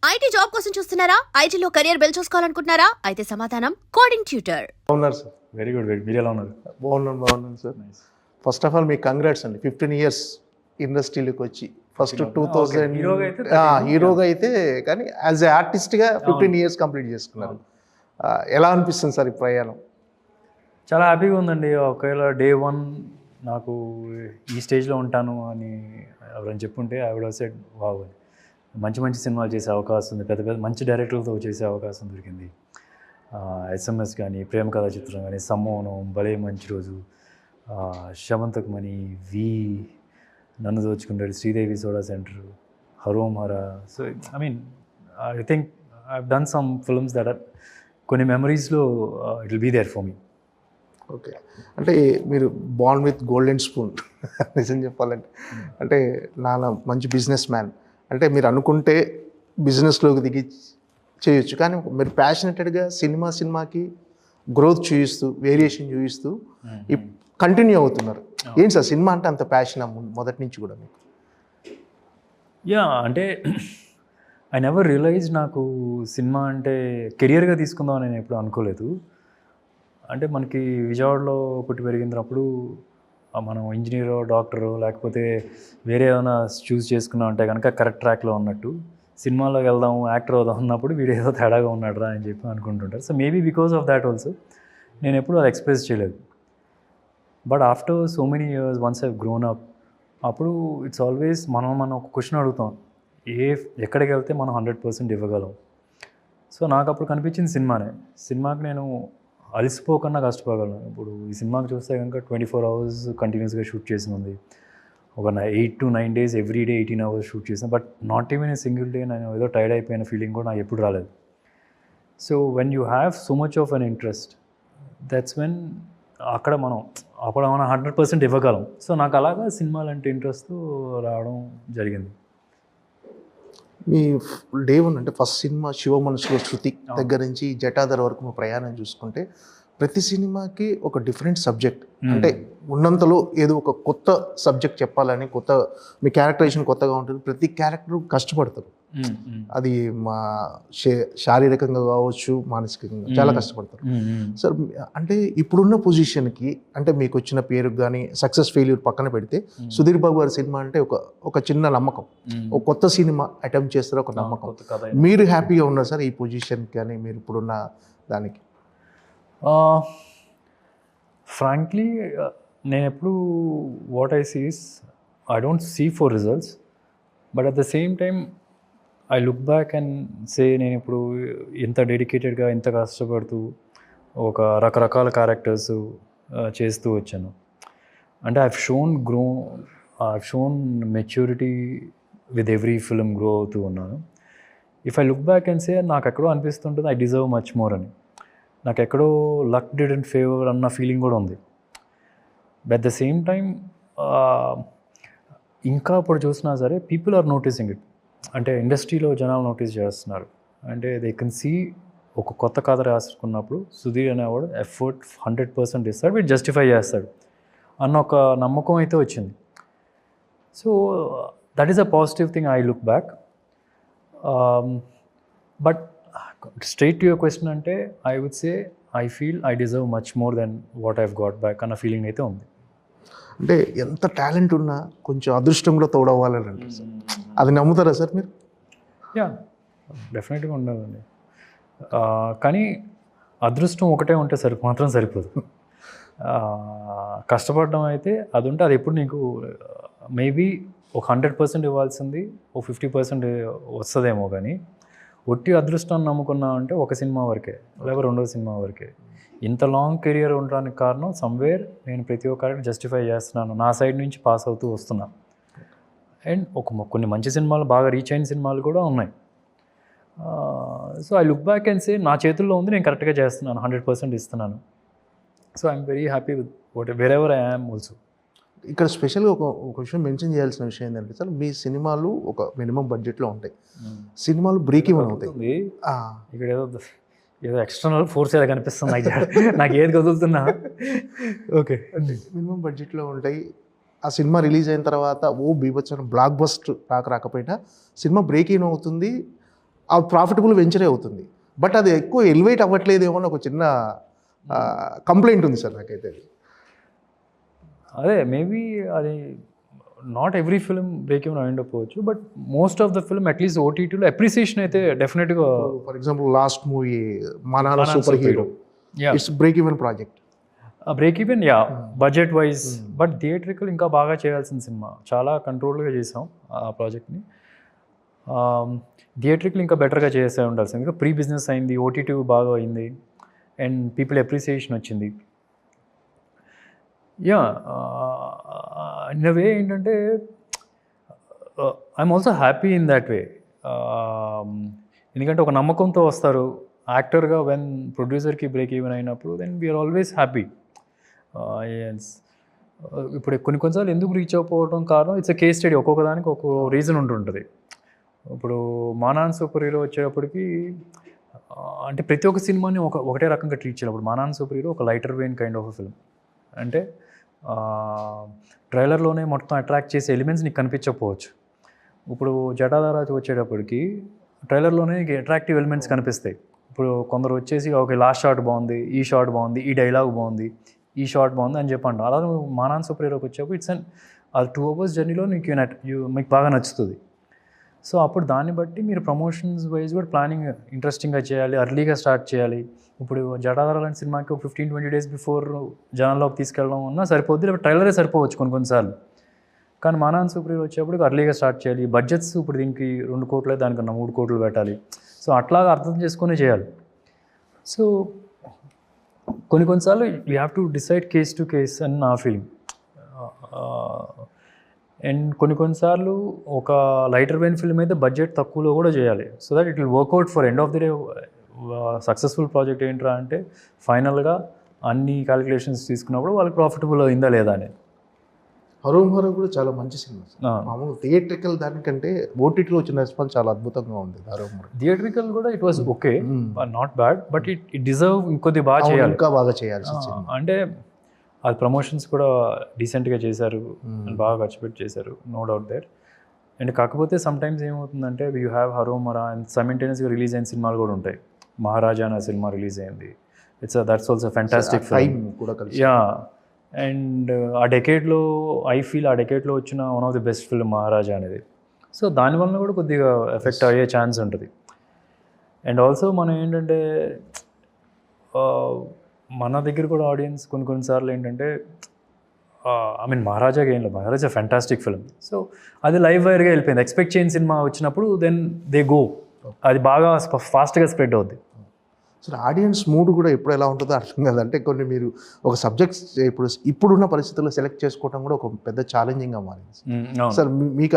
IT job కోసం చూస్తున్నారా? ఐటీలో కెరియర్ బిల్డ్ చూసుకోవాలనుకుంటున్నారా? అయితే సమాధానం కోడింగ్ ట్యూటర్. బాగున్నారు సార్. Very good. మీరు ఎలా ఉన్నారు? బాగున్నాను సార్. ఫస్ట్ ఆఫ్ ఆల్ మీకు కంగ్రాట్స్ అండి. 15 years ఇండస్ట్రీలోకి వచ్చి ఫస్ట్ 2000 హీరోగా అయితే కానీ యాజ్ ఏ ఆర్టిస్ట్గా 15 years కంప్లీట్ చేసుకున్నారు. ఎలా అనిపిస్తుంది సార్ ఈ ప్రయాణం? చాలా హ్యాపీగా ఉందండి. ఒకవేళ డే 1 నాకు ఈ స్టేజ్లో ఉంటాను అని ఎవరైనా చెప్పుంటే I would have said wow, మంచి మంచి సినిమాలు చేసే అవకాశం ఉంది, పెద్ద పెద్ద మంచి డైరెక్టర్లతో చేసే అవకాశం దొరికింది. SMS కానీ, ప్రేమ కథా చిత్రం కానీ, సమ్మోహనం, భలే మంచి రోజు, శమంతక్ మణి, నన్ను దోచుకుంటాడు, Sridevi soda centre, Harom Hara. So I mean I think I have done some films that are కొన్ని మెమరీస్లో it will be there for me. Okay, అంటే మీరు బార్న్ విత్ గోల్డెన్ స్పూన్ నిజం చెప్పాలంటే. అంటే నాన్న మంచి బిజినెస్ మ్యాన్, అంటే మీరు అనుకుంటే బిజినెస్లోకి దిగి చేయొచ్చు, కానీ మీరు ప్యాషనెటెడ్గా సినిమాకి గ్రోత్ చూపిస్తూ వేరియేషన్ చూపిస్తూ కంటిన్యూ అవుతున్నారు. ఏంటి సార్ సినిమా అంటే అంత ప్యాషన్ మొదటి నుంచి కూడా మీకు? యా, అంటే ఐ నెవర్ రియలైజ్ నాకు సినిమా అంటే కెరియర్గా తీసుకుందామని నేను ఎప్పుడు అనుకోలేదు. అంటే మనకి విజయవాడలో పుట్టి పెరిగినప్పుడు మనం ఇంజనీరో, డాక్టరో లేకపోతే వేరే ఏమైనా చూస్ చేసుకున్నాం అంటే కనుక కరెక్ట్ ట్రాక్లో ఉన్నట్టు, సినిమాలోకి వెళ్దాం, యాక్టర్ అవుదాం అన్నప్పుడు వీడు ఏదో తేడాగా ఉన్నాడు రా అని చెప్పి అనుకుంటుంటారు. So maybe because of that also నేను ఎప్పుడు అది ఎక్స్ప్రెస్ చేయలేదు. But after so many years once I grown up, అప్పుడు ఇట్స్ ఆల్వేస్ మనం ఒక క్వశ్చన్ అడుగుతాం, ఎక్కడికి వెళ్తే మనం 100% ఇవ్వగలం. సో నాకు అప్పుడు కనిపించింది సినిమాకి నేను అలసిపోకుండా కష్టపడగలను. ఇప్పుడు ఈ సినిమాకి చూస్తే కనుక 24 hours కంటిన్యూస్గా షూట్ చేసి ఉంది. ఒక 8 to 9 days every day 18 hours shoot చేసాను. But not even a single day నేను ఏదో టైర్డ్ అయిపోయిన ఫీలింగ్ కూడా నాకు ఎప్పుడు రాలేదు. So when you have so much of an interest, that's when అక్కడ మనం 100% ఇవ్వగలం. సో నాకు అలాగా సినిమాలు అంటే ఇంట్రెస్ట్ రావడం జరిగింది. మీ డే 1 అంటే ఫస్ట్ సినిమా శివ మనసులో శృతి దగ్గర నుంచి జటాధర్ వరకు మా ప్రయాణం చూసుకుంటే ప్రతి సినిమాకి ఒక డిఫరెంట్ సబ్జెక్ట్, అంటే ఉన్నంతలో ఏదో ఒక కొత్త సబ్జెక్ట్ చెప్పాలని, కొత్త మీ క్యారెక్టరైజేషన్ కొత్తగా ఉంటుంది. ప్రతి క్యారెక్టర్ కష్టపడతారు, అది మా శారీరకంగా కావచ్చు, మానసికంగా చాలా కష్టపడతారు. సార్ అంటే ఇప్పుడున్న పొజిషన్కి, అంటే మీకు వచ్చిన పేరుకు కానీ సక్సెస్ ఫెయిల్యూర్ పక్కన పెడితే, సుధీర్ బాబు గారి సినిమా అంటే ఒక చిన్న నమ్మకం, ఒక కొత్త సినిమా అటెంప్ట్ చేస్తారు, ఒక నమ్మకం. మీరు హ్యాపీగా ఉన్నారు సార్ ఈ పొజిషన్కి కానీ మీరు ఇప్పుడున్న దానికి? ఫ్రాంక్లీ నేను ఎప్పుడు what I see is I don't see for results, but at the same time I look back and say నేను ఇప్పుడు ఇంత డెడికేటెడ్గా ఇంత కష్టపడుతూ ఒక రకరకాల క్యారెక్టర్స్ చేస్తూ వచ్చాను. అంటే I have shown maturity with every film grow అవుతూ ఉన్నాను. If I look back and సే నాకు ఎక్కడో అనిపిస్తుంటుంది ఐ డిజర్వ్ మచ్ మోర్ అని. నాకు ఎక్కడో లక్ డిడెంట్ ఫేవర్ అన్న ఫీలింగ్ కూడా ఉంది. But at the same time ఇంకా ఇప్పుడు చూసినా సరే పీపుల్ ఆర్ నోటీసింగ్ ఇట్. అంటే ఇండస్ట్రీలో జనాలు నోటీస్ చేస్తున్నారు. అంటే దే కెన్ సీ ఒక కొత్త కథ రాసుకున్నప్పుడు సుధీర్ అనేవాడు ఎఫర్ట్ 100% ఇస్తాడు, వీడు జస్టిఫై చేస్తాడు అన్న ఒక నమ్మకం అయితే వచ్చింది. So that is a positive thing I look back. But straight to your question అంటే I would say I feel I deserve much more than what I've got back అన్న ఫీలింగ్ అయితే ఉంది. అంటే ఎంత టాలెంట్ ఉన్నా కొంచెం అదృష్టం కూడా తోడవ్వాలని అంటారు సార్, అది నమ్ముతారా సార్ మీరు? యా, డెఫినెట్గా ఉండాలండి. కానీ అదృష్టం ఒకటే ఉంటే మాత్రం సరిపోదు. కష్టపడడం అయితే అది ఉంటే అది ఎప్పుడు నీకు మేబీ ఒక 100% ఇవ్వాల్సింది ఒక 50% వస్తుందేమో, కానీ ఒట్టి అదృష్టాన్ని నమ్ముకున్నా అంటే ఒక సినిమా వరకే లేకపోతే 2వ సినిమా వరకే. ఇంత లాంగ్ కెరియర్ ఉండడానికి కారణం సమ్వేర్ నేను ప్రతి ఒక్కరికి జస్టిఫై చేస్తున్నాను, నా సైడ్ నుంచి పాస్ అవుతూ వస్తున్నాను. అండ్ కొన్ని మంచి సినిమాలు బాగా రీచ్ అయిన సినిమాలు కూడా ఉన్నాయి. So I look back and సే నా చేతుల్లో ఉంది, నేను కరెక్ట్గా చేస్తున్నాను, 100% ఇస్తున్నాను. So I'm very happy with wear ever I am also. ఇక్కడ స్పెషల్గా ఒక విషయం మెన్షన్ చేయాల్సిన విషయం ఏంటంటే సార్, మీ సినిమాలు ఒక మినిమం బడ్జెట్లో ఉంటాయి, సినిమాలు బ్రేక్ ఈవెన్ అవుతాయి. ఇక్కడ ఏదో ఎక్స్టర్నల్ ఫోర్స్ ఏదో కనిపిస్తుంది నాకు ఏది కదులుతున్నా. ఓకే, అంటే మినిమం బడ్జెట్లో ఉంటాయి. ఆ సినిమా రిలీజ్ అయిన తర్వాత బీభత్సన బ్లాక్ బస్టర్ రాకపోయినా సినిమా బ్రేక్ ఈవెన్ అవుతుంది, ఆ ప్రాఫిటబుల్ వెంచరే అవుతుంది. బట్ అది ఎక్కువ ఎలివేట్ అవ్వట్లేదేమో అని ఒక చిన్న కంప్లైంట్ ఉంది సార్ నాకైతే. అదే మేబీ అది not every film break even అయ్యిండకపోవచ్చు, but most of the film at least ఓటీటీలో అప్రిసియేషన్ అయితే డెఫినెట్గా. ఫర్ ఎగ్జాంపుల్ లాస్ట్ మూవీ మానాల super hero, it's break even project. Break even budget wise, but theatrical ఇంకా బాగా చేయాల్సిన సినిమా. చాలా కంట్రోల్గా చేసాం ఆ ప్రాజెక్ట్ని. థియేట్రికల్ ఇంకా బెటర్గా చేసే ఉండాల్సింది. ఇంకా ప్రీ బిజినెస్ అయింది, ఓటీటీ బాగా అయింది, అండ్ పీపుల్ అప్రిసియేషన్ వచ్చింది. ఇన్ అ వే ఏంటంటే I'm also happy in that way. ఎందుకంటే ఒక నమ్మకంతో వస్తారు యాక్టర్గా. వెన్ ప్రొడ్యూసర్కి బ్రేక్ ఈవెన్ అయినప్పుడు దెన్ వీఆర్ ఆల్వేస్ హ్యాపీ. ఇప్పుడు కొన్నిసార్లు ఎందుకు రీచ్ అవ్వకపోవడం కారణం ఇట్స్ ఎ కేస్ స్టడీ. ఒక్కొక్క దానికి ఒక్కొక్క రీజన్ ఉంటుంటుంది. ఇప్పుడు మానాన్ సూపర్ హీరో వచ్చేటప్పటికి అంటే ప్రతి ఒక్క సినిమాని ఒకటే రకంగా ట్రీట్ చేయాలి. ఇప్పుడు మానాన్ సూపర్ హీరో ఒక lighter vein kind of film. అంటే ట్రైలర్లోనే మొత్తం అట్రాక్ట్ చేసే ఎలిమెంట్స్ నీకు కనిపించకపోవచ్చు. ఇప్పుడు జటాధారాకి వచ్చేటప్పటికి ట్రైలర్లోనే అట్రాక్టివ్ ఎలిమెంట్స్ కనిపిస్తాయి. ఇప్పుడు కొందరు వచ్చేసి ఓకే లాస్ట్ షాట్ బాగుంది, ఈ షాట్ బాగుంది, ఈ డైలాగ్ బాగుంది, ఈ షాట్ బాగుంది అని చెప్పండి. అలా నువ్వు మానాన్ సూపర్ హీరోకి వచ్చేప్పుడు ఇట్స్ అండ్ అది 2 hours జర్నీలో మీకు బాగా నచ్చుతుంది. సో అప్పుడు దాన్ని బట్టి మీరు ప్రమోషన్స్ వైజ్ కూడా ప్లానింగ్ ఇంట్రెస్టింగ్గా చేయాలి, అర్లీగా స్టార్ట్ చేయాలి. ఇప్పుడు జటాధార లాంటి సినిమాకి 15-20 days బిఫోర్ జనాల్లోకి తీసుకెళ్ళడం ఉన్నా సరిపోద్ది, లేకపోతే ట్రైలరే సరిపోవచ్చు కొన్నిసార్లు. కానీ మానాన్ సూపర్ హీరో వచ్చేప్పుడు అర్లీగా స్టార్ట్ చేయాలి. బడ్జెట్స్ ఇప్పుడు దీనికి 2 కోట్లే, దానికన్నా 3 కోట్లు పెట్టాలి. సో అట్లాగా అర్థం చేసుకునే చేయాలి. సో కొన్నిసార్లు you have to decide case to case అని నా ఫీలింగ్. అండ్ కొన్నిసార్లు ఒక లైటర్ వెయిన్ ఫిల్మ్ అయితే బడ్జెట్ తక్కువలో కూడా చేయాలి. So that it will work out for end of the day. Successful project ఏంట్రా అంటే ఫైనల్గా అన్ని క్యాలిక్యులేషన్స్ తీసుకున్నప్పుడు వాళ్ళకి ప్రాఫిటబుల్ అయిందా లేదా అని. హరోం హరో కూడా చాలా మంచి సినిమా. మామూలు థియేట్రికల్ దానికంటే ఓటీటీలో వచ్చిన రెస్పాన్స్ చాలా అద్భుతంగా ఉంది. హరోం హరో థియేట్రికల్ కూడా it was okay, not bad, but it deserve ఇంకొద్ది బాగా చేయాలి, ఇంకా బాగా చేయాల్సి సినిమా. అంటే అది ప్రమోషన్స్ కూడా డీసెంట్గా చేశారు, బాగా ఖర్చు పెట్టి చేశారు, నో డౌట్ దేర్. అండ్ కాకపోతే సమ్టైమ్స్ ఏమవుతుందంటే you have Harom Hara and సైమల్టేనియస్గా రిలీజ్ అయిన సినిమాలు కూడా ఉంటాయి. మహారాజా అనే సినిమా రిలీజ్ అయింది. That's also fantastic film. Yeah, and ఆ డెకేడ్లో ఐ ఫీల్ ఆ డెకేడ్లో వచ్చిన one of the best film Maharaja అనేది. సో దానివల్ల కూడా కొద్దిగా ఎఫెక్ట్ అయ్యే ఛాన్స్ ఉంటుంది. అండ్ ఆల్సో మనం ఏంటంటే మన దగ్గర కూడా ఆడియన్స్ కొన్నిసార్లు ఏంటంటే ఐ మీన్ మహారాజాకి ఏం లేదు, మహారాజా ఫ్యాంటాస్టిక్ ఫిల్మ్. సో అది లైవ్ వైర్గా వెళ్ళిపోయింది. ఎక్స్పెక్ట్ చేయని సినిమా వచ్చినప్పుడు దెన్ దే గో, అది బాగా ఫాస్ట్గా స్ప్రెడ్ అవుద్ది. సో ఆడియన్స్ మూడ్ కూడా ఎప్పుడు ఎలా ఉంటుందో అర్థం కాదు. అంటే కొన్ని మీరు ఒక సబ్జెక్ట్స్ ఇప్పుడున్న పరిస్థితుల్లో సెలెక్ట్ చేసుకోవడం కూడా ఒక పెద్ద ఛాలెంజింగ్గా మారింది. సార్ మీకు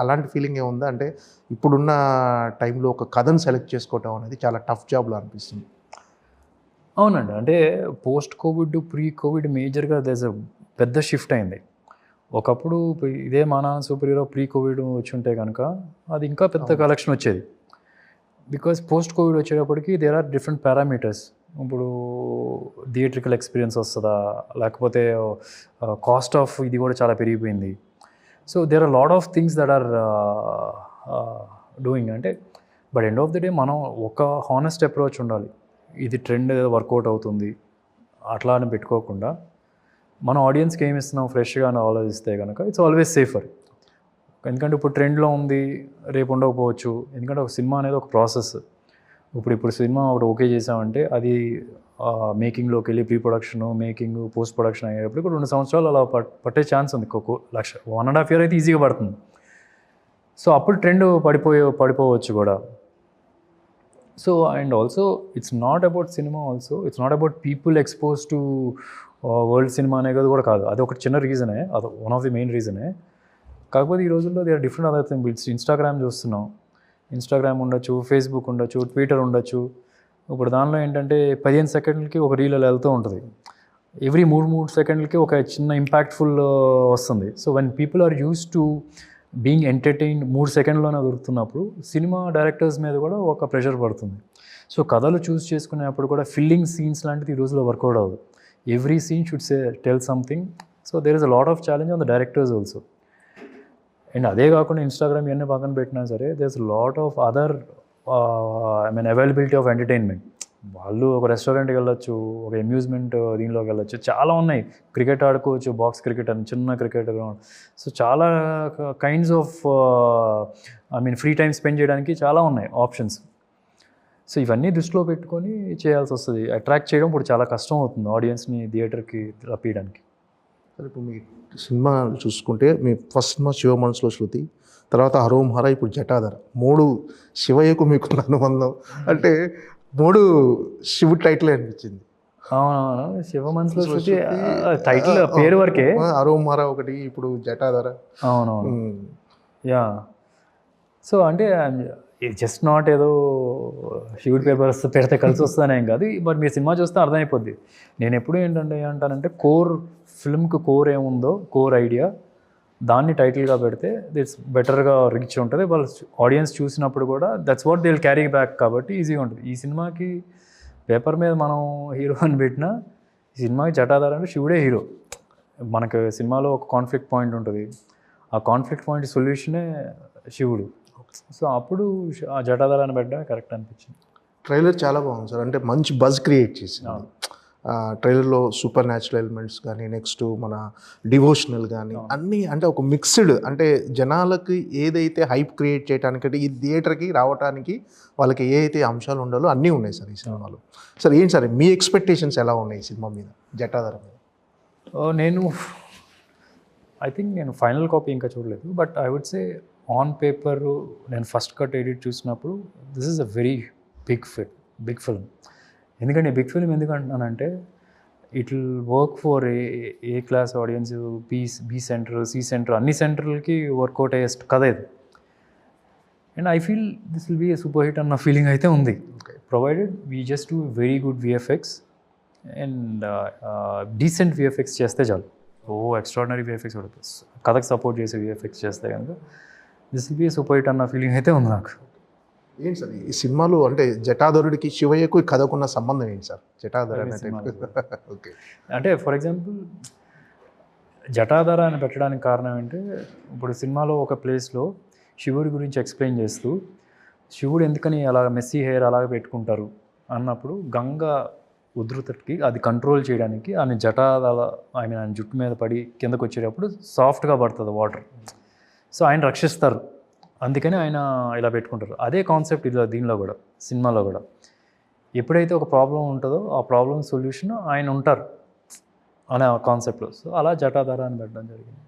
అలాంటి ఫీలింగ్ ఏముందా? అంటే ఇప్పుడున్న టైంలో ఒక కథను సెలెక్ట్ చేసుకోవటం అనేది చాలా టఫ్ జాబ్లో అనిపిస్తుంది. అవునండి, అంటే పోస్ట్ కోవిడ్ ప్రీ కోవిడ్ మేజర్గా దేస్ పెద్ద షిఫ్ట్ అయింది. ఒకప్పుడు ఇదే మానాన్ సూపర్ హీరో ప్రీ కోవిడ్ వచ్చి ఉంటే కనుక అది ఇంకా పెద్ద కలెక్షన్ వచ్చేది. బికాస్ పోస్ట్ కోవిడ్ వచ్చేటప్పటికి దేర్ ఆర్ డిఫరెంట్ పారామీటర్స్. ఇప్పుడు థియేట్రికల్ ఎక్స్పీరియన్స్ వస్తుందా, లేకపోతే కాస్ట్ ఆఫ్ ఇది కూడా చాలా పెరిగిపోయింది. So there are lot of things that are doing. అంటే but end of the day మనం ఒక హానెస్ట్ అప్రోచ్ ఉండాలి. ఇది ట్రెండ్ వర్కౌట్ అవుతుంది అట్లా అని పెట్టుకోకుండా మన ఆడియన్స్కి ఏమి ఇస్తున్నాం ఫ్రెష్గా అని ఆలోచిస్తే కనుక ఇట్స్ ఆల్వేస్ సేఫర్. ఎందుకంటే ఇప్పుడు ట్రెండ్లో ఉంది, రేపు ఉండకపోవచ్చు. ఎందుకంటే ఒక సినిమా అనేది ఒక ప్రాసెస్. ఇప్పుడు సినిమా ఒకటి ఓకే చేసామంటే అది మేకింగ్లోకి వెళ్ళి pre production, making, post production అయ్యేటప్పుడు 2 సంవత్సరాలు అలా పట్టే ఛాన్స్ ఉంది. 1.5 years అయితే ఈజీగా పడుతుంది. సో అప్పుడు ట్రెండ్ పడిపోవచ్చు కూడా. So and also it's not about cinema, also it's not about people expose to world cinema అనేది కూడా కాదు. అది ఒక చిన్న రీజనే, అది వన్ ఆఫ్ ది మెయిన్ రీజనే. కాకపోతే ఈ రోజుల్లో they are different other things. Instagram చూస్తున్నాం, ఇన్స్టాగ్రామ్ ఉండొచ్చు, ఫేస్బుక్ ఉండొచ్చు, ట్విట్టర్ ఉండొచ్చు. ఇప్పుడు దానిలో ఏంటంటే 15 సెకండ్లకి ఒక రీల్ వెళ్తూ ఉంటుంది. ఎవ్రీ 3 సెకండ్లకి ఒక చిన్న ఇంపాక్ట్ఫుల్ వస్తుంది. So when people are use to being entertained 3 సెకండ్లోనే దొరుకుతున్నప్పుడు సినిమా డైరెక్టర్స్ మీద కూడా ఒక ప్రెషర్ పడుతుంది. సో కథలు చూస్ చేసుకునేప్పుడు కూడా ఫిల్లింగ్ సీన్స్ లాంటిది ఈ రోజులో వర్కౌట్ అవ్వదు. Every scene should tell something. So there is a lot of challenge on the directors also. And అదే కాకుండా ఇన్స్టాగ్రామ్ ఇవన్నీ పక్కన పెట్టినా సరే there is lot of other I mean availability of entertainment. వాళ్ళు ఒక రెస్టారెంట్కి వెళ్ళొచ్చు, ఒక అమ్యూజ్మెంట్ దీనిలోకి వెళ్ళొచ్చు, చాలా ఉన్నాయి. క్రికెట్ ఆడుకోవచ్చు, బాక్స్ క్రికెట్ అని, చిన్న క్రికెట్ గ్రౌండ్. సో చాలా kinds of I mean free time spend చేయడానికి చాలా ఉన్నాయి ఆప్షన్స్. సో ఇవన్నీ దృష్టిలో పెట్టుకొని చేయాల్సి వస్తుంది. అట్రాక్ట్ చేయడం ఇప్పుడు చాలా కష్టం అవుతుంది ఆడియన్స్ని థియేటర్కి రప్పించడానికి. సరే, ఇప్పుడు మీ సినిమా చూసుకుంటే మీ ఫస్ట్ సినిమా శివ మనసులో శృతి, తర్వాత హరోం హర, ఇప్పుడు జటాధర, 3 శివయ్యకు మీకున్న అనుబంధం అంటే 3 శివుడు టైటిల్ అనిపించింది. అవునవును, శివ మనసులో శృతి టైటిల్ పేరు వరకే. హరోం హర ఒకటి, ఇప్పుడు జటాధర. అవునవును, యా. సో అంటే జస్ట్ నాట్ ఏదో శివుడి పేపర్స్ పెడితే కలిసి వస్తుందనేం కాదు. బట్ మీరు సినిమా చూస్తే అర్థమైపోద్ది. నేను ఎప్పుడు ఏమంటానంటే ఫిల్మ్కి కోర్ ఏముందో, కోర్ ఐడియా, దాన్ని టైటిల్గా పెడితే దిట్స్ బెటర్గా రీచ్ ఉంటుంది. వాళ్ళు ఆడియన్స్ చూసినప్పుడు కూడా that's what they will carry back, కాబట్టి ఈజీగా ఉంటుంది. ఈ సినిమాకి పేపర్ మీద మనం హీరో అని పెట్టినా, ఈ సినిమాకి జటాధర అంటే శివుడే హీరో. మనకు సినిమాలో ఒక కాన్ఫ్లిక్ట్ పాయింట్ ఉంటుంది, ఆ కాన్ఫ్లిక్ట్ పాయింట్ సొల్యూషనే శివుడు. సో అప్పుడు ఆ జటాధర అని పెట్టడమే కరెక్ట్ అనిపించింది. ట్రైలర్ చాలా బాగుంది సార్, అంటే మంచి బజ్ క్రియేట్ చేసింది. ట్రైలర్లో సూపర్ న్యాచురల్ ఎలిమెంట్స్ కానీ, నెక్స్ట్ మన డివోషనల్ కానీ, అన్నీ అంటే ఒక మిక్స్డ్, అంటే జనాలకి ఏదైతే హైప్ క్రియేట్ చేయడానికంటే ఈ థియేటర్కి రావడానికి వాళ్ళకి ఏ అయితే అంశాలు ఉండాలో అన్నీ ఉన్నాయి సార్ ఈ సినిమాలో. సార్ ఏంటి సార్ మీ ఎక్స్పెక్టేషన్స్ ఎలా ఉన్నాయి ఈ సినిమా మీద, జటాధర మీద? ఐ థింక్ నేను ఫైనల్ కాపీ ఇంకా చూడలేదు, but I would say on paper నేను ఫస్ట్ కట్ ఎడిట్ చూసినప్పుడు this is a very big film. ఎందుకంటే బిగ్ ఫిల్మ్ ఎందుకు అంటున్నానంటే it will work for A class audience, B centre, C centre, అన్ని సెంటర్లకి వర్కౌట్ అయ్యే కథ ఇది. And I feel this will be a super hit అన్న ఫీలింగ్ అయితే ఉంది, provided we just do very good VFX and decent VFX చేస్తే చాలు. ఎక్స్ట్రాడినరీ విఎఫ్ఎక్స్ కూడా కథకు సపోర్ట్ చేసే విఎఫ్ఎక్స్ చేస్తే కనుక this will be a super hit అన్న ఫీలింగ్ అయితే ఉంది నాకు. ఏంటి సార్ ఈ సినిమాలో అంటే జటాధరుడికి శివయ్యకు కథకున్న సంబంధం ఏంటి సార్? జటాధర ఓకే, అంటే ఫర్ ఎగ్జాంపుల్ జటాధర అని పెట్టడానికి కారణం ఏంటంటే, ఇప్పుడు సినిమాలో ఒక ప్లేస్లో శివుడి గురించి ఎక్స్ప్లెయిన్ చేస్తూ శివుడు ఎందుకని అలా మెస్సీ హెయిర్ అలాగే పెట్టుకుంటారు అన్నప్పుడు గంగ ఉధృతికి అది కంట్రోల్ చేయడానికి ఆయన జటాధర ఆయన జుట్టు మీద పడి కిందకు వచ్చేటప్పుడు సాఫ్ట్గా పడుతుంది వాటర్. సో ఆయన రక్షిస్తారు, అందుకని ఆయన ఇలా పెట్టుకుంటారు. అదే కాన్సెప్ట్ దీనిలో కూడా, సినిమాలో కూడా ఎప్పుడైతే ఒక ప్రాబ్లం ఉంటుందో ఆ ప్రాబ్లం సొల్యూషన్ ఆయన ఉంటారు అనే కాన్సెప్ట్లో. సో అలా జటాధర అని పెట్టడం జరిగింది.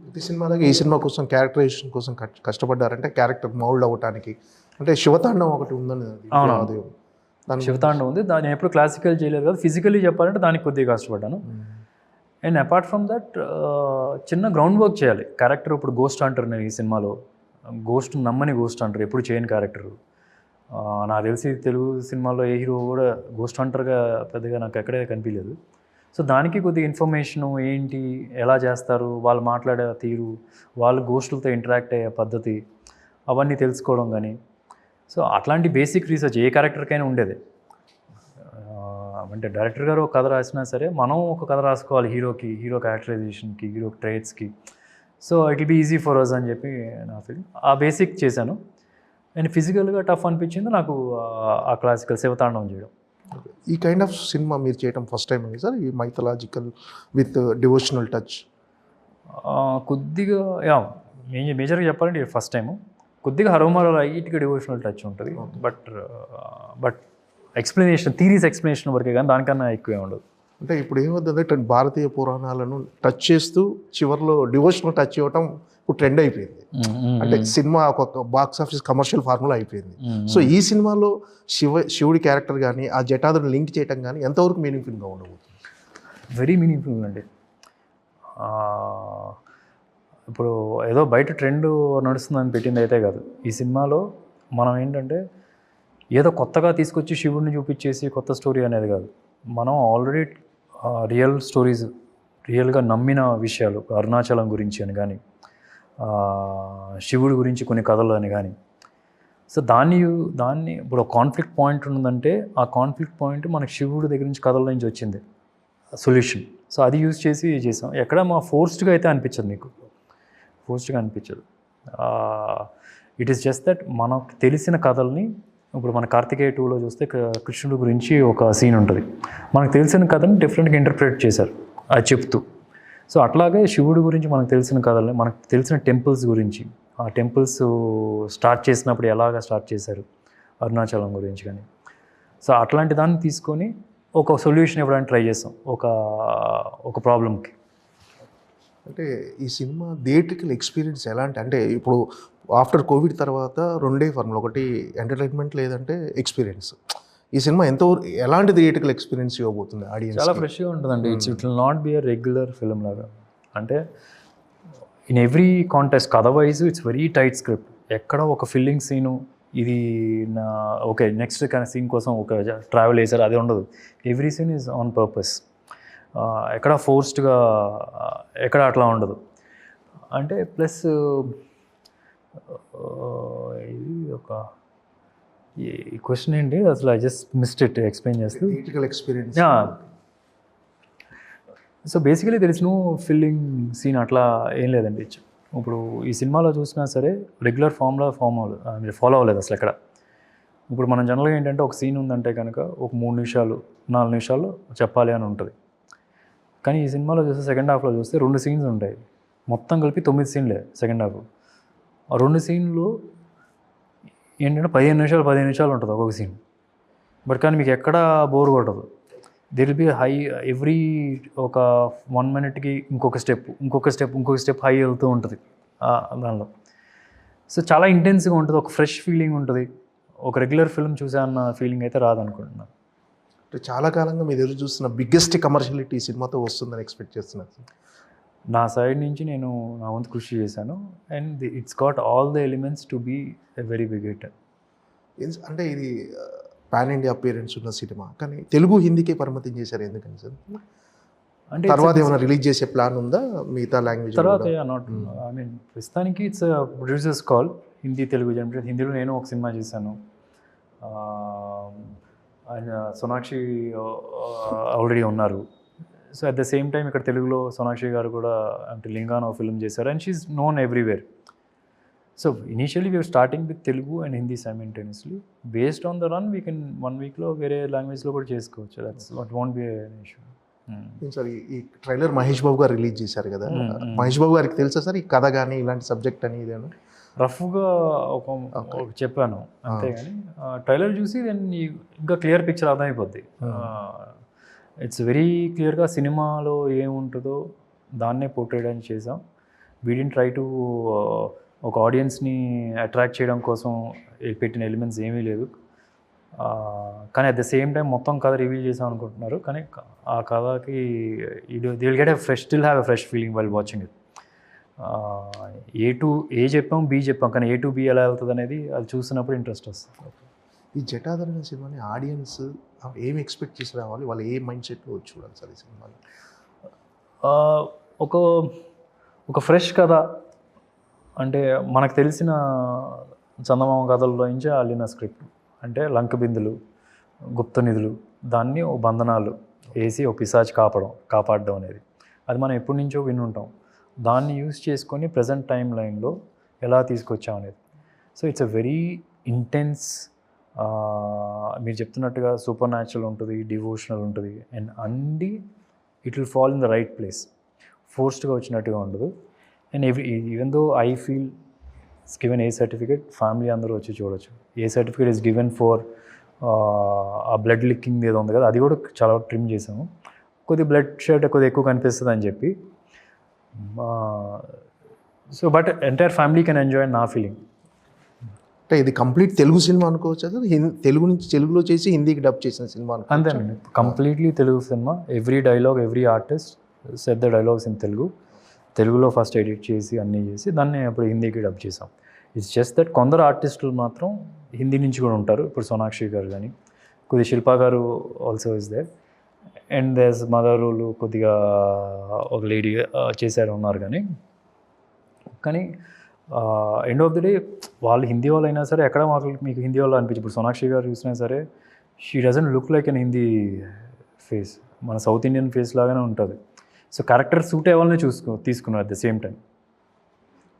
ప్రతి సినిమాలకి ఈ సినిమా కోసం క్యారెక్టరైజేషన్ కోసం కష్టపడ్డారంటే క్యారెక్టర్ మౌల్డ్ అవ్వడానికి. అంటే శివతాండం ఒకటి ఉందని, శివతాండం ఉంది, దాన్ని ఎప్పుడు క్లాసికల్ చేయలేదు కదా, ఫిజికల్లీ చెప్పాలంటే దానికి కొద్దిగా కష్టపడ్డాను. అండ్ అపార్ట్ ఫ్రమ్ దట్ చిన్న గ్రౌండ్ వర్క్ చేయాలి. క్యారెక్టర్ ఇప్పుడు గోస్ట్ అంటారు, నేను ఈ సినిమాలో గోస్ట్ నమ్మని గోస్ట్ అంటారు, ఎప్పుడు చేయని క్యారెక్టరు. నాకు తెలిసి తెలుగు సినిమాలో ఏ హీరో కూడా గోస్ట్ హంటర్గా పెద్దగా నాకు ఎక్కడే కనిపించలేదు. సో దానికి కొద్దిగా ఇన్ఫర్మేషను ఏంటి, ఎలా చేస్తారు, వాళ్ళు మాట్లాడే తీరు, వాళ్ళు గోస్టులతో ఇంటరాక్ట్ అయ్యే పద్ధతి, అవన్నీ తెలుసుకోవడం కానీ. సో అట్లాంటి బేసిక్ రీసెర్చ్ ఏ క్యారెక్టర్కైనా ఉండేది. అంటే డైరెక్టర్ గారు ఒక కథ రాసినా సరే మనం ఒక కథ రాసుకోవాలి హీరోకి, హీరో క్యారెక్టరైజేషన్కి, హీరో ట్రేట్స్కి. So it will be easy for us అని చెప్పి నా ఫీలింగ్. ఆ బేసిక్ చేశాను. అండ్ ఫిజికల్గా టఫ్ అనిపించింది నాకు ఆ క్లాసికల్ శివతాండవం చేయడం. ఈ కైండ్ ఆఫ్ సినిమా మీరు చేయడం ఫస్ట్ టైం సార్, ఈ మైథలాజికల్ విత్ డివోషనల్ టచ్? కొద్దిగా మేజర్గా చెప్పాలంటే ఫస్ట్ టైము. కొద్దిగా హరోమరో లైట్గా డివోషనల్ టచ్ ఉంటుంది, బట్ ఎక్స్ప్లెనేషన్, థీరీస్ ఎక్స్ప్లెనేషన్ వరకే కానీ దానికన్నా ఎక్కువే ఉండదు. అంటే ఇప్పుడు ఏమవుతుందంటే భారతీయ పురాణాలను టచ్ చేస్తూ చివరిలో డివోషనల్ టచ్ ఇవ్వటం ఇప్పుడు ట్రెండ్ అయిపోయింది. అంటే సినిమా ఒక బాక్స్ ఆఫీస్ కమర్షియల్ ఫార్ములా అయిపోయింది. సో ఈ సినిమాలో శివుడి క్యారెక్టర్ కానీ ఆ జటాధుని లింక్ చేయటం కానీ ఎంతవరకు మీనింగ్ఫుల్గా ఉండబోతుంది? వెరీ మీనింగ్ఫుల్ అండి. ఇప్పుడు ఏదో బయట ట్రెండ్ నడుస్తుందని పెట్టింది అయితే కాదు. ఈ సినిమాలో మనం ఏంటంటే ఏదో కొత్తగా తీసుకొచ్చి శివుడిని చూపించేసి కొత్త స్టోరీ అనేది కాదు. మనం ఆల్రెడీ రియల్ స్టోరీస్, రియల్గా నమ్మిన విషయాలు, అరుణాచలం గురించి అని కానీ, శివుడి గురించి కొన్ని కథలు అని కానీ. సో దాన్ని ఇప్పుడు ఒక కాన్ఫ్లిక్ట్ పాయింట్ ఉందంటే ఆ కాన్ఫ్లిక్ట్ పాయింట్ మనకి శివుడి దగ్గర నుంచి కథల నుంచి వచ్చింది సొల్యూషన్. సో అది యూజ్ చేసి చేసాం. ఎక్కడ మా ఫోర్స్డ్గా అయితే అనిపించదు, మీకు ఫోర్స్డ్గా అనిపించదు. ఇట్ ఈస్ జస్ట్ దట్ మనకు తెలిసిన కథల్ని ఇప్పుడు మన కార్తికేయ 2లో చూస్తే కృష్ణుడు గురించి ఒక సీన్ ఉంటుంది. మనకు తెలిసిన కథని డిఫరెంట్గా ఇంటర్ప్రిట్ చేశారు అది చెప్తూ. సో అట్లాగే శివుడి గురించి మనకు తెలిసిన కథలు, మనకు తెలిసిన టెంపుల్స్ గురించి, ఆ టెంపుల్స్ స్టార్ట్ చేసినప్పుడు ఎలాగ స్టార్ట్ చేశారు, అరుణాచలం గురించి కానీ. సో అట్లాంటి దాన్ని తీసుకొని ఒక సొల్యూషన్ ఇవ్వడానికి ట్రై చేస్తాం ఒక ప్రాబ్లమ్కి. అంటే ఈ సినిమా థియేట్రికల్ ఎక్స్పీరియన్స్ ఎలాంటి, అంటే ఇప్పుడు ఆఫ్టర్ కోవిడ్ తర్వాత రెండే ఫార్ములా, ఒకటి ఎంటర్టైన్మెంట్ లేదంటే ఎక్స్పీరియన్స్. ఈ సినిమా ఎలాంటి థియేట్రికల్ ఎక్స్పీరియన్స్ ఇవ్వబోతుంది ఆడియన్స్? చాలా ఫ్రెష్గా ఉంటుందండి. It will not be a regular film లాగా. అంటే in every contest otherwise it's very tight script. ఎక్కడ ఒక ఫిల్లింగ్ సీను ఇది నా ఓకే నెక్స్ట్ సీన్ కోసం ఒక ట్రావెల్ చేశారు అది ఉండదు. Every scene is on purpose. ఎక్కడ ఫోర్స్డ్గా ఎక్కడ అట్లా ఉండదు. అంటే ప్లస్ ఇది ఒక ఈ క్వశ్చన్ ఏంటి అసలు, I just missed it explain చేస్తూ. Theatrical experience. So basically there is no filling scene అట్లా ఏం లేదండి. ఇప్పుడు ఈ సినిమాలో చూసినా సరే రెగ్యులర్ ఫాలో అవ్వలేదు అసలు ఎక్కడ. ఇప్పుడు మనం జనరల్గా ఏంటంటే ఒక సీన్ ఉందంటే కనుక ఒక 3 నిమిషాలు 4 నిమిషాల్లో చెప్పాలి అని ఉంటుంది. కానీ ఈ సినిమాలో చూస్తే సెకండ్ హాఫ్లో చూస్తే 2 సీన్స్ ఉంటాయి. మొత్తం కలిపి 9 సీన్లే సెకండ్ హాఫ్. ఆ 2 సీన్లు ఏంటంటే 15 నిమిషాలు ఉంటుంది ఒక్కొక్క సీన్. బట్ కానీ మీకు ఎక్కడ బోర్ కొట్టదు. దిర్ విల్ బి హై ఎవ్రీ ఒక 1 మినిట్కి ఇంకొక స్టెప్ హై వెళ్తూ ఉంటుంది దానిలో. సో చాలా ఇంటెన్స్గా ఉంటుంది, ఒక ఫ్రెష్ ఫీలింగ్ ఉంటుంది. ఒక రెగ్యులర్ ఫిల్మ్ చూసా అన్న ఫీలింగ్ అయితే రాదనుకుంటున్నాను. అంటే చాలా కాలంగా మీరు ఎదురు చూస్తున్న బిగ్గెస్ట్ కమర్షియాలిటీ ఈ సినిమాతో వస్తుందని ఎక్స్పెక్ట్ చేస్తున్నారు? నా సైడ్ నుంచి నేను నా వంతు కృషి చేశాను. And it's got all the elements to be a very big hit. అంటే ఇది పాన్ ఇండియా అపియరెన్స్ ఉన్న సినిమా, కానీ తెలుగు హిందీకే పరిమితం చేశారు ఎందుకని సార్? అంటే తర్వాత ఏమైనా రిలీజ్ చేసే ప్లాన్ ఉందా మిగతా లాంగ్వేజ్ తర్వాత? ఐ మీన్ ప్రస్తుతానికి it's producers call. Hindi Telugu generate. హిందీలో నేను ఒక సినిమా చేశాను. ఆయన సోనాక్షి ఆల్రెడీ ఉన్నారు. So at the same time ఇక్కడ తెలుగులో సోనాక్షి గారు కూడా అంటే లింగానో ఫిల్మ్ చేశారు. And she's known everywhere. So initially we're starting with Telugu and Hindi simultaneously. Based on the run we can 1 వీక్లో వేరే లాంగ్వేజ్లో కూడా చేసుకోవచ్చు. That's what won't be an issue. Sir ఈ ట్రైలర్ మహేష్ బాబు గారు రిలీజ్ చేశారు కదా, మహేష్ బాబు గారికి తెలుసా సార్ ఈ కథ కానీ ఇలాంటి సబ్జెక్ట్ అని? ఇదేనా రఫ్గా ఒక చెప్పాను అంతేగాని ట్రైలర్ చూసి ఇంకా క్లియర్ పిక్చర్ అర్థమైపోద్ది. ఇట్స్ వెరీ క్లియర్గా సినిమాలో ఏముంటుందో దాన్నే పోర్ట్రేట్ అని చేసాం. వీ డిడ్ంట్ ట్రై టు ఒక ఆడియన్స్ని అట్రాక్ట్ చేయడం కోసం పెట్టిన ఎలిమెంట్స్ ఏమీ లేదు. కానీ అట్ ద సేమ్ టైం మొత్తం కథ రివీల్ చేసాం అనుకుంటున్నారు. కానీ ఆ కథకి they will get still have a fresh feeling while watching it. A చెప్పాం బి చెప్పాం, కానీ A to B ఎలా వెళ్తుంది అనేది అది చూసినప్పుడు ఇంట్రెస్ట్ వస్తుంది. ఈ జటాధరణ సినిమాని ఆడియన్స్ ఏమి ఎక్స్పెక్ట్ చేసి రావాలి, వాళ్ళు ఏ మైండ్ సెట్లో వచ్చి చూడాలి సార్ ఈ సినిమాని? ఒక ఫ్రెష్ కథ, అంటే మనకు తెలిసిన చందమామ కథల్లో నుంచి అల్లిన స్క్రిప్ట్. అంటే లంక బిందులు, గుప్త నిధులు, దాన్ని ఓ బంధనాలు వేసి ఓ పిశాచి కాపాడడం అనేది అది మనం ఎప్పటి నుంచో విని ఉంటాం. దాన్ని యూజ్ చేసుకొని ప్రజెంట్ టైం లైన్లో ఎలా తీసుకొచ్చాం అనేది. So it's a very intense, మీరు చెప్తున్నట్టుగా సూపర్ న్యాచురల్ ఉంటుంది, డివోషనల్ ఉంటుంది. అండ్ అన్నీ it will fall in the right place. ఫోర్స్డ్గా వచ్చినట్టుగా ఉండదు. And even though I feel it's given A certificate, family అందరూ వచ్చి చూడొచ్చు. A certificate is given for ఆ బ్లడ్ లిక్కింగ్ ఏదో ఉంది కదా, అది కూడా చాలా ట్రిమ్ చేసాము. కొద్ది బ్లడ్ షెడ్ కొద్దిగా ఎక్కువ కనిపిస్తుంది అని చెప్పి. So but entire family can enjoy నా ఫీలింగ్. అంటే ఇది కంప్లీట్ తెలుగు సినిమా అనుకోవచ్చు, తెలుగు నుంచి తెలుగులో చేసి హిందీకి డబ్ చేసిన సినిమా అంతేనండి. Completely Telugu cinema. Every dialogue, every artist set the dialogues in తెలుగులో ఫస్ట్ ఎడిట్ చేసి అన్నీ చేసి దాన్ని అప్పుడు హిందీకి డబ్ చేసాం. ఇట్స్ జస్ట్ దట్ కొందరు ఆర్టిస్టులు మాత్రం హిందీ నుంచి కూడా ఉంటారు. ఇప్పుడు సోనాక్షి గారు కానీ, కొద్దిగా శిల్పా గారు also is there. And this మదరులు కొద్దిగా ఒక లేడీ ఉన్నారు. కానీ ఎండ్ ఆఫ్ ది డే వాళ్ళు హిందీ వాళ్ళు అయినా సరే ఎక్కడ మీకు హిందీ వాళ్ళు అనిపించి, ఇప్పుడు సోనాక్షి గారు చూసినా సరే she doesn't look like an Hindi face, మన సౌత్ ఇండియన్ ఫేస్ లాగానే ఉంటుంది. సో క్యారెక్టర్ సూట్ అయ్యే వాళ్ళని తీసుకున్నారు at the same time.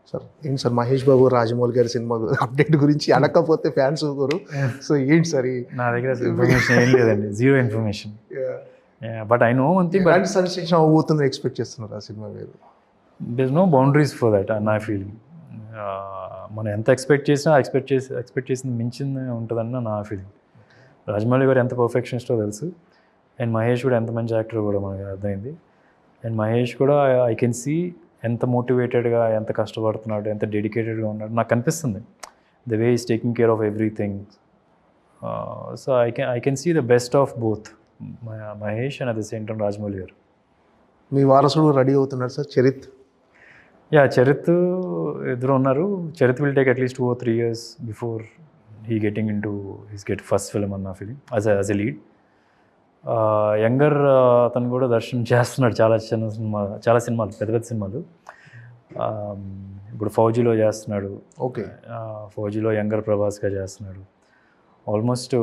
Sir ఏంటి సార్ మహేష్ బాబు రాజమౌళి గారి సినిమా అప్డేట్ గురించి అడగకపోతే ఫ్యాన్స్ ఊరు. సో ఏంటి సార్ నా దగ్గర ఇన్ఫర్మేషన్ ఏం లేదండి, zero information. But I know one thing, ఎలాంటి సెన్సేషన్ అవ్వబోతుంది ఎక్స్పెక్ట్ చేస్తున్నారు ఆ సినిమా మీరు? There no boundaries for that నా ఫీలింగ్. మనం ఎంత ఎక్స్పెక్ట్ చేసింది మించింది ఉంటుందన్న నా ఫీలింగ్. రాజమౌళి గారు ఎంత పర్ఫెక్షనిస్టో తెలుసు, అండ్ మహేష్ కూడా ఎంత మంచి యాక్టర్ కూడా మనకి అర్థమైంది. అండ్ మహేష్ కూడా ఐ కెన్ సీ ఎంత మోటివేటెడ్గా, ఎంత కష్టపడుతున్నాడు, ఎంత డెడికేటెడ్గా ఉన్నాడు నాకు కనిపిస్తుంది. The way is taking care of everything. So I can see the best of both Mahesh and at the same time Rajamouli garu. మీ వారసుడు రెడీ అవుతున్నాడు సార్ చరిత్? చరిత్ ఇద్దరు ఉన్నారు. Charith will take at least 2 or 3 years before he getting into his first film అన్న feeling as a lead. Younger అతను కూడా దర్శనం చేస్తున్నాడు చాలా సినిమాలు, పెద్ద పెద్ద సినిమాలు. ఇప్పుడు ఫౌజీలో చేస్తున్నాడు. ఓకే. ఫౌజీలో యంగర్ ప్రభాస్గా చేస్తున్నాడు. ఆల్మోస్ట్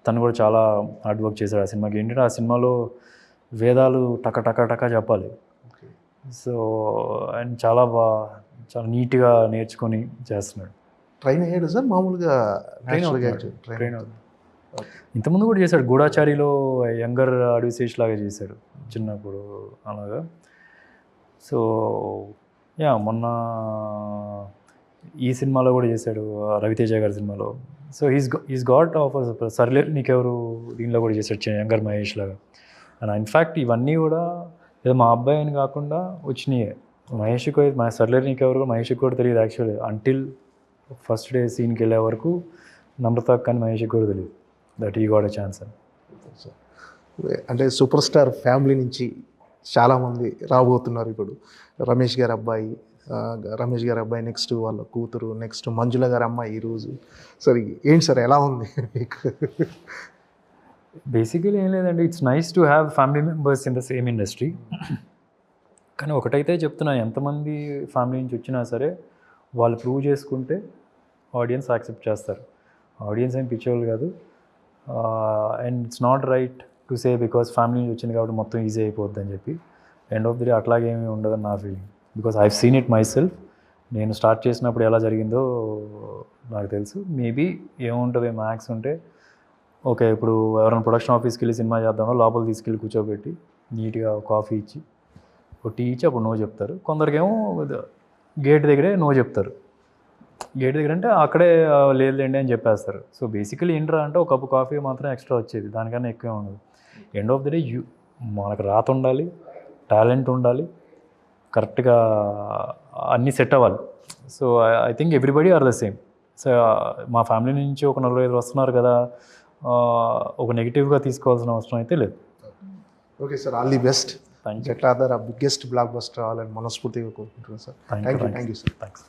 తను కూడా చాలా హార్డ్ వర్క్ చేశాడు ఆ సినిమాకి. ఏంటంటే ఆ సినిమాలో వేదాలు టక చెప్పాలి. సో అండ్ చాలా నీట్గా నేర్చుకొని చేస్తున్నాడు. ట్రైన్ అయ్యాడు సార్ మామూలుగా? ట్రైన్ అవుతుంది. ఇంతకుముందు కూడా చేశాడు, గూఢాచారిలో యంగర్ అడ్విసేష్ లాగా చేశాడు చిన్నప్పుడు అలాగా. సో మొన్న ఈ సినిమాలో కూడా చేశాడు, రవితేజ గారి సినిమాలో. సో ఈజ్ గాట్ ఆఫ్ సర్లే నీకెవరు దీనిలో కూడా చేశాడు యంగర్ మహేష్ లాగా. అండ్ ఇన్ఫ్యాక్ట్ ఇవన్నీ కూడా ఏదో మా అబ్బాయి అని కాకుండా వచ్చినాయి. మహేష్కి సర్లే నీకెవరు మహేష్కి కూడా తెలియదు యాక్చువల్లీ, అంటిల్ ఫస్ట్ డే సీన్కి వెళ్ళే వరకు నమ్రత కానీ మహేష్కి కూడా తెలియదు దట్ ఈ గాట్ ఎ ఛాన్స్ అని. అంటే సూపర్ స్టార్ ఫ్యామిలీ నుంచి చాలామంది రాబోతున్నారు ఇప్పుడు. రమేష్ గారి అబ్బాయి, నెక్స్ట్ వాళ్ళ కూతురు, నెక్స్ట్ మంజుల గారి అమ్మాయి ఈరోజు. సరే ఏంటి సార్ ఎలా ఉంది మీకు? బేసికలీ ఏం లేదండి, it's nice to have family members in the same industry. కానీ ఒకటైతే చెప్తున్నా, ఎంతమంది ఫ్యామిలీ నుంచి వచ్చినా సరే వాళ్ళు ప్రూవ్ చేసుకుంటే ఆడియన్స్ యాక్సెప్ట్ చేస్తారు. ఆడియన్స్ ఏం పిచ్చోళ్ళు కాదు. And it's not right to say because family నుంచి వచ్చింది కాబట్టి మొత్తం ఈజీ అయిపోద్ది అని చెప్పి. ఎండ్ ఆఫ్ ది డే అట్లాగేమీ ఉండదని నా feeling. Because I seen it my self. నేను స్టార్ట్ చేసినప్పుడు ఎలా జరిగిందో నాకు తెలుసు. మేబీ ఏముంటుంది మ్యాక్స్ ఉంటే ఓకే, ఇప్పుడు ఎవరైనా ప్రొడక్షన్ ఆఫీస్కి వెళ్ళి సినిమా చేద్దామో లోపల తీసుకెళ్ళి కూర్చోబెట్టి నీట్గా కాఫీ ఇచ్చి ఒక టీ ఇచ్చి అప్పుడు నో చెప్తారు. కొందరికేమో గేట్ దగ్గరే నో చెప్తారు. గేట్ దగ్గర అంటే అక్కడే లేదులేండి అని చెప్పేస్తారు. సో బేసికలీ ఏంట్రా అంటే ఒక కప్పు కాఫీ మాత్రం ఎక్స్ట్రా వచ్చేది, దానికన్నా ఎక్కువే ఉండదు. ఎండ్ ఆఫ్ ది డే మనకు రాత ఉండాలి, టాలెంట్ ఉండాలి, కరెక్ట్గా అన్నీ సెట్ అవ్వాలి. So I think everybody are the same. So మా ఫ్యామిలీ నుంచి ఒక 4-5 వస్తున్నారు కదా, ఒక నెగిటివ్గా తీసుకోవాల్సిన అవసరం అయితే లేదు. Okay sir, all the best. Jatadhar biggest blockbuster అవ్వాలని మనస్ఫూర్తిగా కోరుకుంటున్నాను sir. Thank you sir. Thanks.